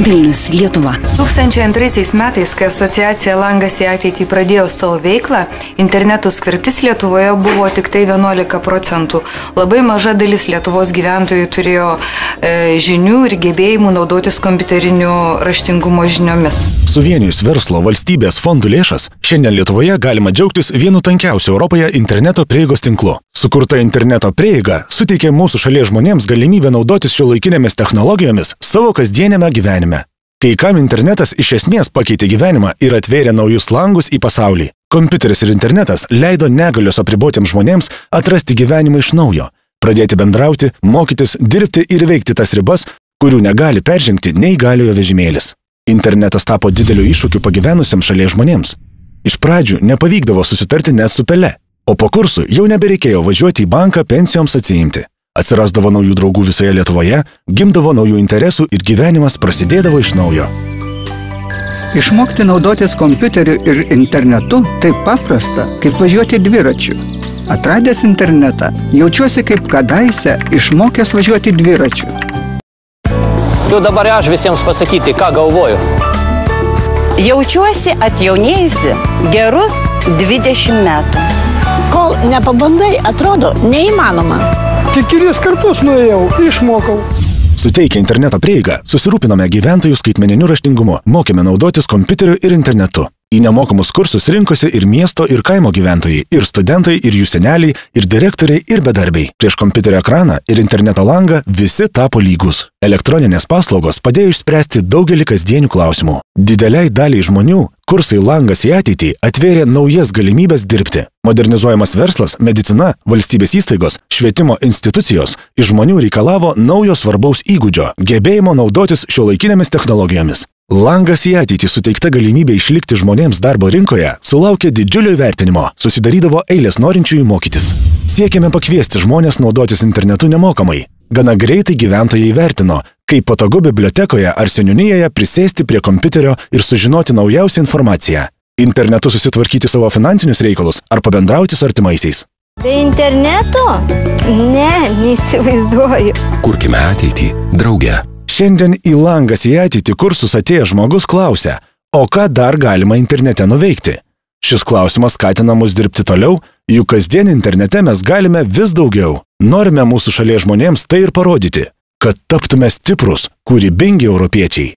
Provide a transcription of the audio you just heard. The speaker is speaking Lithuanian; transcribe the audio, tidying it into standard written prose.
Vilnius, Lietuva. 2002 metais, kai asociacija Langas į ateitį pradėjo savo veiklą, interneto skverbtis Lietuvoje buvo tik tai 11%. Labai maža dalis Lietuvos gyventojų turėjo žinių ir gebėjimų naudotis kompiuteriniu raštingumo žiniomis. Suvienijus verslo valstybės fondų lėšas, šiandien Lietuvoje galima džiaugtis vienu tankiausiu Europoje interneto prieigos tinklu. Sukurta interneto prieiga suteikia mūsų šalies žmonėms galimybę naudotis šiuolaikinėmis technologijomis savo kasdieniame gyvenime. Kai kam internetas iš esmės pakeitė gyvenimą ir atvėrė naujus langus į pasaulį. Kompiuteris ir internetas leido negalios apribotiems žmonėms atrasti gyvenimą iš naujo, pradėti bendrauti, mokytis, dirbti ir veikti tas ribas, kurių negali peržengti neįgaliojo vežimėlis. Internetas tapo dideliu iššūkiu pagyvenusiam šalies žmonėms. Iš pradžių nepavykdavo susitarti net su pele, o po kursų jau nebereikėjo važiuoti į banką pensijoms atsiimti. Atsirasdavo naujų draugų visoje Lietuvoje, gimdavo naujų interesų ir gyvenimas prasidėdavo iš naujo. Išmokti naudotis kompiuteriu ir internetu taip paprasta, kaip važiuoti dviračiu. Atradęs internetą, jaučiuosi kaip kadaise išmokęs važiuoti dviračiu. Tu dabar aš visiems pasakyti, ką galvoju. Jaučiuosi atjaunėjusi gerus 20 metų. Kol nepabandai, atrodo neįmanoma. Tik 3 kartus nuėjau, išmokau. Suteikę interneto prieigą, susirūpinome gyventojų skaitmeniniu raštingumu, mokėme naudotis kompiuteriu ir internetu. Į nemokamus kursus rinkosi ir miesto, ir kaimo gyventojai, ir studentai, ir jų seneliai, ir direktoriai, ir bedarbiai. Prieš kompiuterio ekraną ir interneto langą visi tapo lygus. Elektroninės paslaugos padėjo išspręsti daugelį kasdienių klausimų. Dideliai daliai žmonių kursai Langas į ateitį atvėrė naujas galimybės dirbti. Modernizuojamas verslas, medicina, valstybės įstaigos, švietimo institucijos iš žmonių reikalavo naujo svarbaus įgūdžio – gebėjimo naudotis šiuolaikinėmis technologijomis. Langas į ateitį suteikta galimybė išlikti žmonėms darbo rinkoje sulaukė didžiulio įvertinimo, susidarydavo eilės norinčiųjų mokytis. Siekėme pakviesti žmonės naudotis internetu nemokamai. Gana greitai gyventojai įvertino, kaip patogu bibliotekoje ar seniūnijoje prisėsti prie kompiuterio ir sužinoti naujausią informaciją. Internetu susitvarkyti savo finansinius reikalus ar pabendrauti su artimaisiais. Be interneto? Ne, neįsivaizduoju. Kurkime ateitį drauge. Šiandien į Langas į ateitį kursus atėjęs žmogus klausia, o ką dar galima internete nuveikti? Šis klausimas skatina mus dirbti toliau, juk kasdien internete mes galime vis daugiau. Norime mūsų šalies žmonėms tai ir parodyti, kad taptume stiprus, kūrybingi europiečiai.